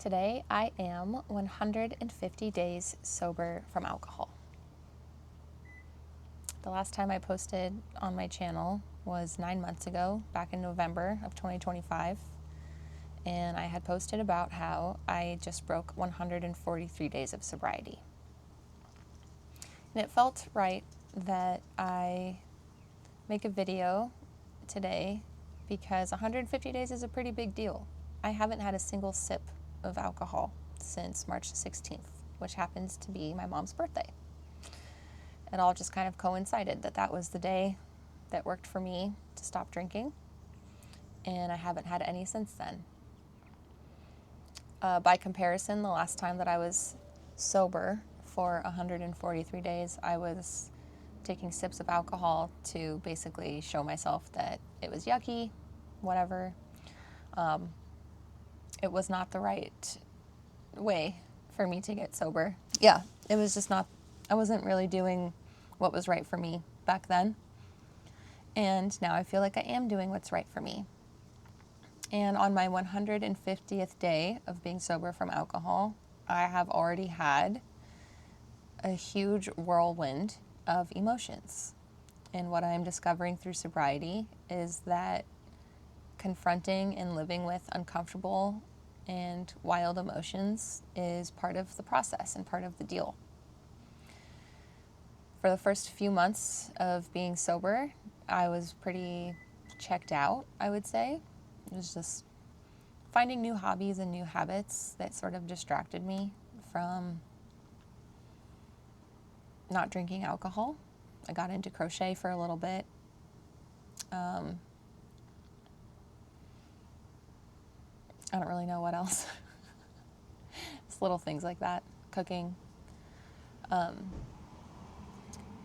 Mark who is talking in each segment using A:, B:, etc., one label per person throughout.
A: Today I am 150 days sober from alcohol. The last time I posted on my channel was 9 months ago, back in November of 2025, and I had posted about how I just broke 143 days of sobriety. And it felt right that I make a video today because 150 days is a pretty big deal. I haven't had a single sip of alcohol since March 16th, which happens to be my mom's birthday. It all just kind of coincided that was the day that worked for me to stop drinking, and I haven't had any since then. By comparison, the last time that I was sober for 143 days, I was taking sips of alcohol to basically show myself that it was yucky, whatever. It was not the right way for me to get sober. Yeah, it was just not, I wasn't really doing what was right for me back then. And now I feel like I am doing what's right for me. And on my 150th day of being sober from alcohol, I have already had a huge whirlwind of emotions. And what I'm discovering through sobriety is that confronting and living with uncomfortable and wild emotions is part of the process and part of the deal. For the first few months of being sober, I was pretty checked out, I would say. It was just finding new hobbies and new habits that sort of distracted me from not drinking alcohol. I got into crochet for a little bit. I don't really know what else. It's little things like that. Cooking.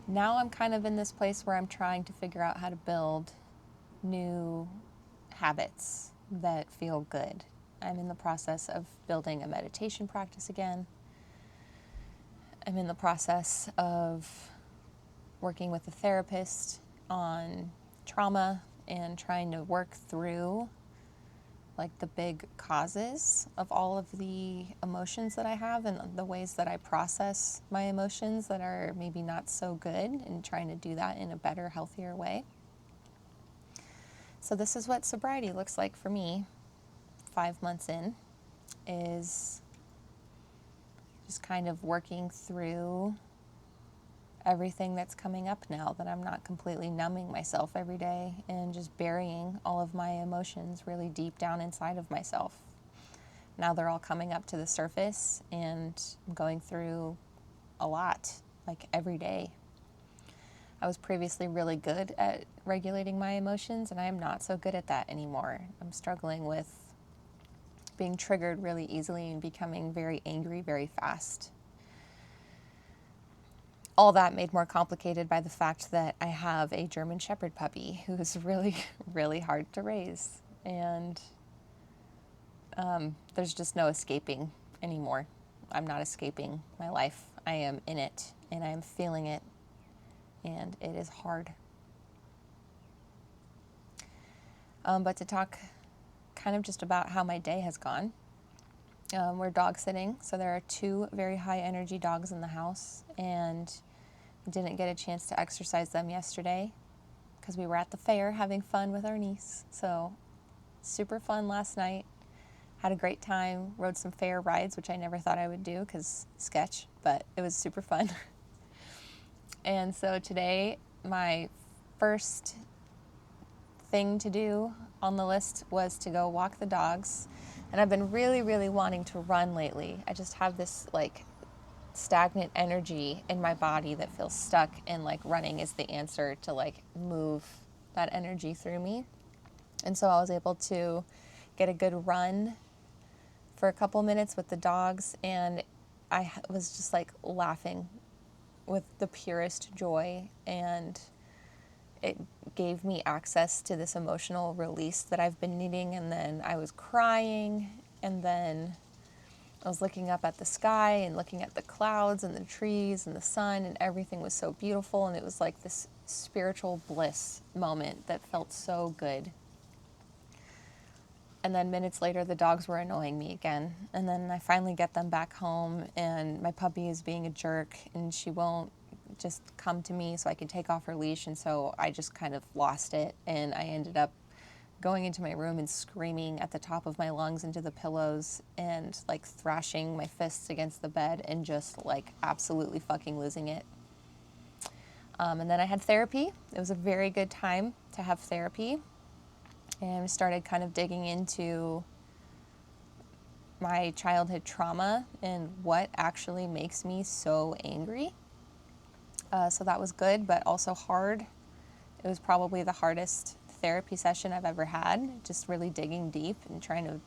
A: Now I'm kind of in this place where I'm trying to figure out how to build new habits that feel good. I'm in the process of building a meditation practice again. I'm in the process of working with a therapist on trauma and trying to work through like the big causes of all of the emotions that I have and the ways that I process my emotions that are maybe not so good, and trying to do that in a better, healthier way. So this is what sobriety looks like for me 5 months in, is just kind of working through everything that's coming up now, that I'm not completely numbing myself every day and just burying all of my emotions really deep down inside of myself. Now they're all coming up to the surface, and I'm going through a lot, like every day. I was previously really good at regulating my emotions, and I am not so good at that anymore. I'm struggling with being triggered really easily and becoming very angry very fast. All that made more complicated by the fact that I have a German Shepherd puppy who is really, really hard to raise. And there's just no escaping anymore. I'm not escaping my life. I am in it, and I am feeling it, and it is hard. But to talk kind of just about how my day has gone. We're dog sitting, so there are 2 very high energy dogs in the house, and didn't get a chance to exercise them yesterday because we were at the fair having fun with our niece. So super fun last night. Had a great time, rode some fair rides, which I never thought I would do because sketch, but it was super fun. And so today, my first thing to do on the list was to go walk the dogs. And I've been really, really wanting to run lately. I just have this like stagnant energy in my body that feels stuck, and like running is the answer to like move that energy through me. And so I was able to get a good run for a couple minutes with the dogs, and I was just like laughing with the purest joy, and it gave me access to this emotional release that I've been needing. And then I was crying, and then I was looking up at the sky and looking at the clouds and the trees and the sun, and everything was so beautiful, and it was like this spiritual bliss moment that felt so good. And then minutes later, the dogs were annoying me again. And then I finally get them back home, and my puppy is being a jerk, and she won't just come to me so I can take off her leash. And so I just kind of lost it, and I ended up going into my room and screaming at the top of my lungs into the pillows and like thrashing my fists against the bed and just like absolutely fucking losing it. And then I had therapy. It was a very good time to have therapy. And I started kind of digging into my childhood trauma and what actually makes me so angry. So that was good, but also hard. It was probably the hardest therapy session I've ever had, just really digging deep and trying to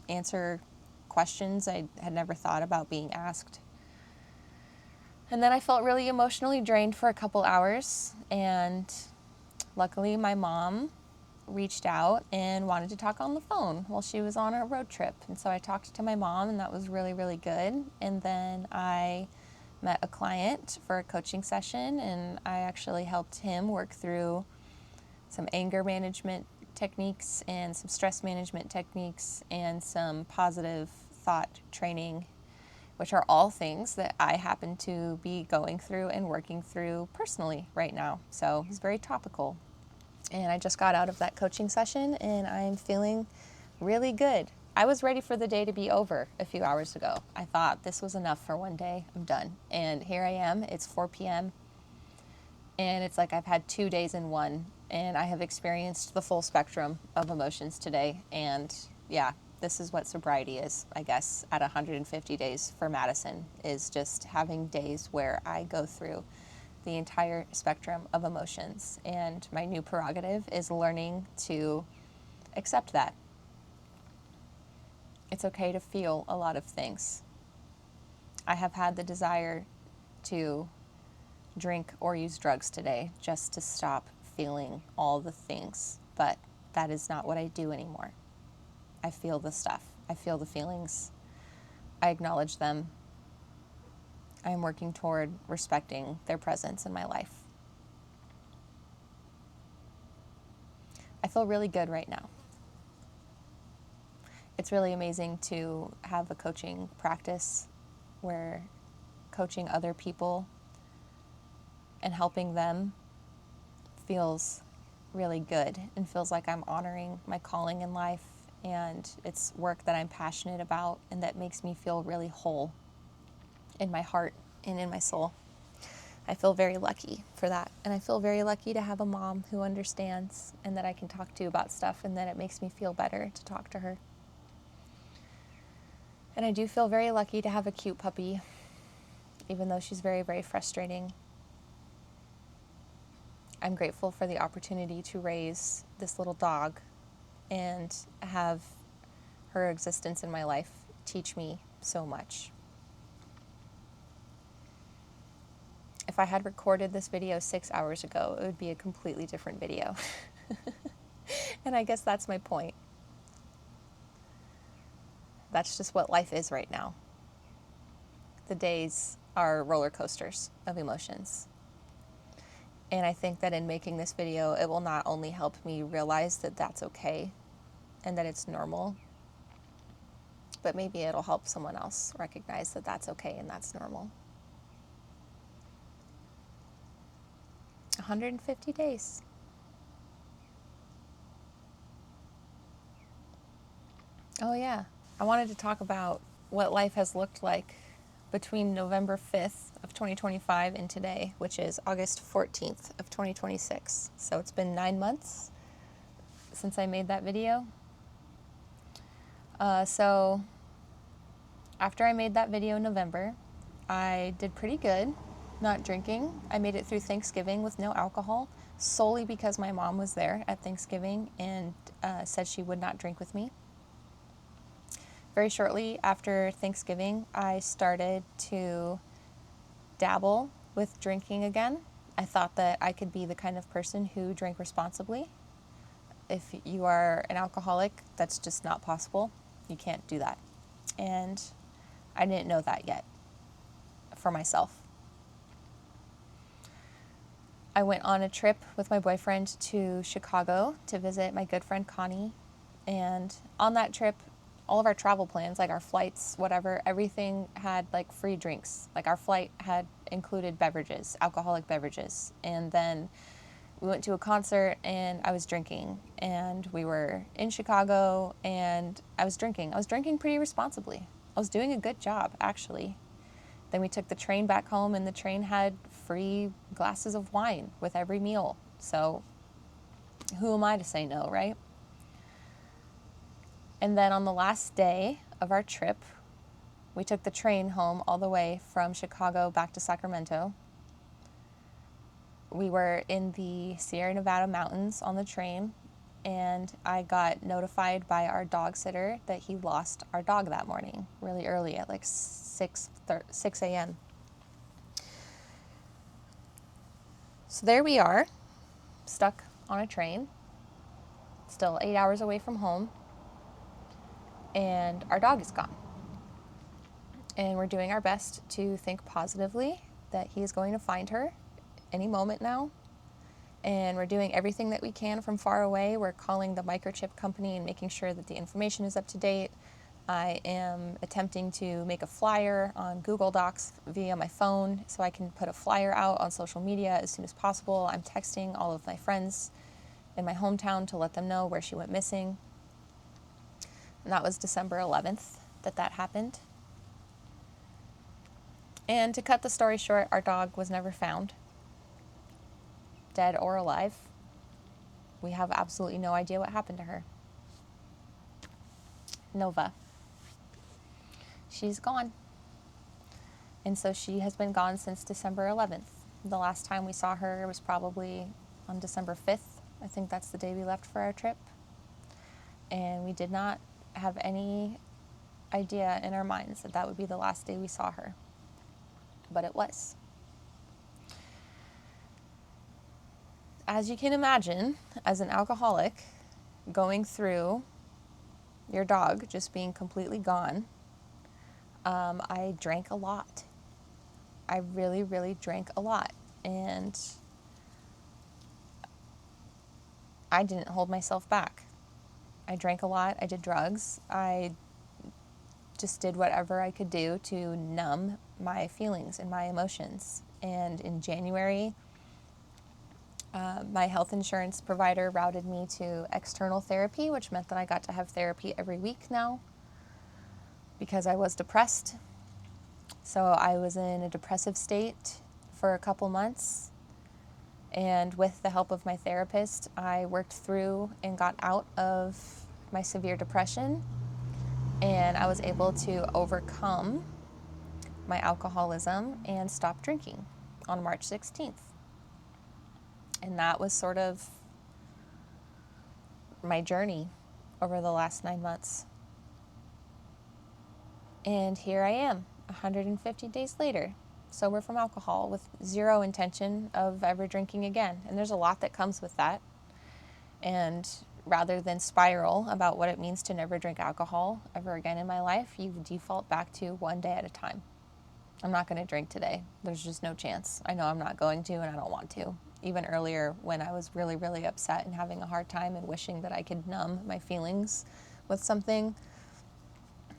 A: answer questions I had never thought about being asked. And then I felt really emotionally drained for a couple hours, and luckily my mom reached out and wanted to talk on the phone while she was on a road trip. And so I talked to my mom, and that was really, really good. And then I met a client for a coaching session, and I actually helped him work through some anger management techniques and some stress management techniques and some positive thought training, which are all things that I happen to be going through and working through personally right now. So it's very topical. And I just got out of that coaching session, and I'm feeling really good. I was ready for the day to be over a few hours ago. I thought this was enough for one day. I'm done. And here I am. It's 4 p.m. And it's like I've had 2 days in one, and I have experienced the full spectrum of emotions today. And yeah, this is what sobriety is, I guess, at 150 days for Madison, is just having days where I go through the entire spectrum of emotions. And my new prerogative is learning to accept that. It's okay to feel a lot of things. I have had the desire to drink or use drugs today just to stop feeling all the things, but that is not what I do anymore. I feel the stuff. I feel the feelings. I acknowledge them. I'm working toward respecting their presence in my life. I feel really good right now. It's really amazing to have a coaching practice where coaching other people and helping them feels really good and feels like I'm honoring my calling in life, and it's work that I'm passionate about and that makes me feel really whole in my heart and in my soul. I feel very lucky for that, and I feel very lucky to have a mom who understands and that I can talk to about stuff, and that it makes me feel better to talk to her. And I do feel very lucky to have a cute puppy, even though she's very, very frustrating. I'm grateful for the opportunity to raise this little dog and have her existence in my life teach me so much. If I had recorded this video 6 hours ago, it would be a completely different video. And I guess that's my point. That's just what life is right now. The days are roller coasters of emotions. And I think that in making this video, it will not only help me realize that that's okay and that it's normal, but maybe it'll help someone else recognize that that's okay and that's normal. 150 days. Oh yeah, I wanted to talk about what life has looked like between November 5th of 2025 and today, which is August 14th of 2026. So it's been 9 months since I made that video. So after I made that video in November, I did pretty good not drinking. I made it through Thanksgiving with no alcohol, solely because my mom was there at Thanksgiving and said she would not drink with me. Very shortly after Thanksgiving, I started to dabble with drinking again. I thought that I could be the kind of person who drank responsibly. If you are an alcoholic, that's just not possible. You can't do that. And I didn't know that yet for myself. I went on a trip with my boyfriend to Chicago to visit my good friend Connie, And on that trip, all of our travel plans, like our flights, whatever, everything had like free drinks. Like our flight had included beverages, alcoholic beverages. And then we went to a concert and I was drinking. And we were in Chicago and I was drinking. I was drinking pretty responsibly. I was doing a good job, actually. Then we took the train back home and the train had free glasses of wine with every meal. So who am I to say no, right? And then on the last day of our trip, we took the train home all the way from Chicago back to Sacramento. We were in the Sierra Nevada mountains on the train, and I got notified by our dog sitter that he lost our dog that morning, really early at like 6 a.m. So there we are, stuck on a train, still 8 hours away from home, and our dog is gone. And we're doing our best to think positively that he is going to find her any moment now. And we're doing everything that we can from far away. We're calling the microchip company and making sure that the information is up to date. I am attempting to make a flyer on Google Docs via my phone so I can put a flyer out on social media as soon as possible. I'm texting all of my friends in my hometown to let them know where she went missing. And that was December 11th that happened. And to cut the story short, our dog was never found, dead or alive. We have absolutely no idea what happened to her. Nova. She's gone. And so she has been gone since December 11th. The last time we saw her was probably on December 5th. I think that's the day we left for our trip. And we did not have any idea in our minds that that would be the last day we saw her. But it was. As you can imagine, as an alcoholic, going through your dog just being completely gone, I drank a lot. I really, really drank a lot. And I didn't hold myself back. I drank a lot. I did drugs. I just did whatever I could do to numb my feelings and my emotions. And in January, my health insurance provider routed me to external therapy, which meant that I got to have therapy every week now because I was depressed. So I was in a depressive state for a couple months. And with the help of my therapist, I worked through and got out of my severe depression. And I was able to overcome my alcoholism and stop drinking on March 16th. And that was sort of my journey over the last 9 months. And here I am, 150 days later, sober from alcohol with zero intention of ever drinking again. And there's a lot that comes with that. And rather than spiral about what it means to never drink alcohol ever again in my life, you default back to one day at a time. I'm not going to drink today. There's just no chance. I know I'm not going to, and I don't want to. Even earlier when I was really, really upset and having a hard time and wishing that I could numb my feelings with something,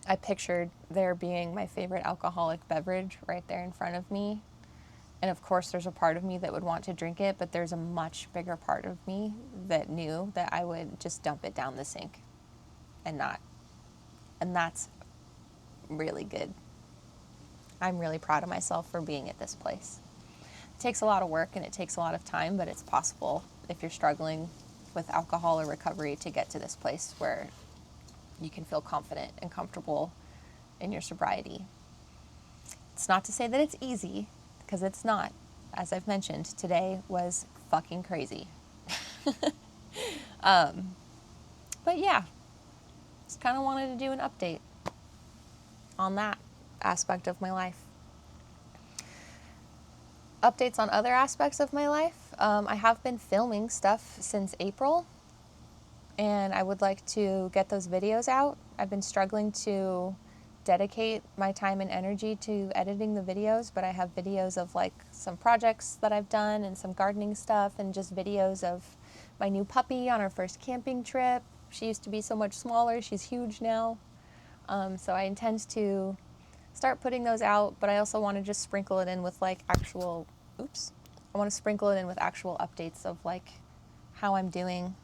A: I pictured there being my favorite alcoholic beverage right there in front of me. And of course, there's a part of me that would want to drink it, but there's a much bigger part of me that knew that I would just dump it down the sink and not. And that's really good. I'm really proud of myself for being at this place. It takes a lot of work and it takes a lot of time, but it's possible if you're struggling with alcohol or recovery to get to this place where you can feel confident and comfortable in your sobriety. It's not to say that it's easy, because it's not. As I've mentioned, today was fucking crazy. But yeah, just kind of wanted to do an update on that aspect of my life. Updates on other aspects of my life. I have been filming stuff since April, and I would like to get those videos out. I've been struggling to dedicate my time and energy to editing the videos, but I have videos of like some projects that I've done and some gardening stuff and just videos of my new puppy on our first camping trip She used to be so much smaller. She's huge now. So I intend to start putting those out, but I also want to just sprinkle it in with like actual, I want to sprinkle it in with actual updates of like how I'm doing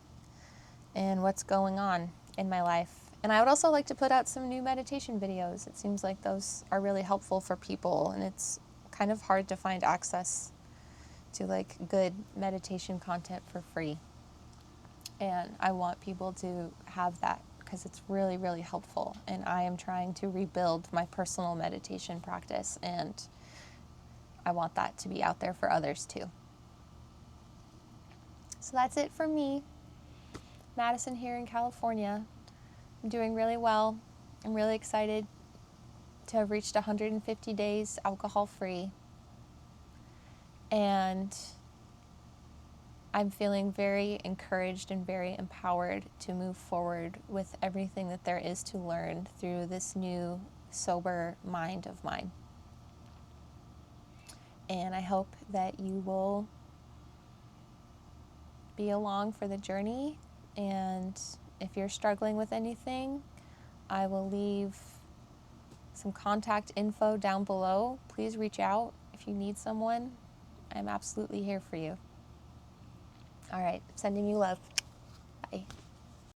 A: and what's going on in my life. And I would also like to put out some new meditation videos. It seems like those are really helpful for people, and it's kind of hard to find access to like good meditation content for free. And I want people to have that because it's really, really helpful. And I am trying to rebuild my personal meditation practice, and I want that to be out there for others too. So that's it for me. Madison here in California. I'm doing really well. I'm really excited to have reached 150 days alcohol-free. And I'm feeling very encouraged and very empowered to move forward with everything that there is to learn through this new sober mind of mine. And I hope that you will be along for the journey. And if you're struggling with anything, I will leave some contact info down below. Please reach out if you need someone. I'm absolutely here for you. All right, sending you love. Bye.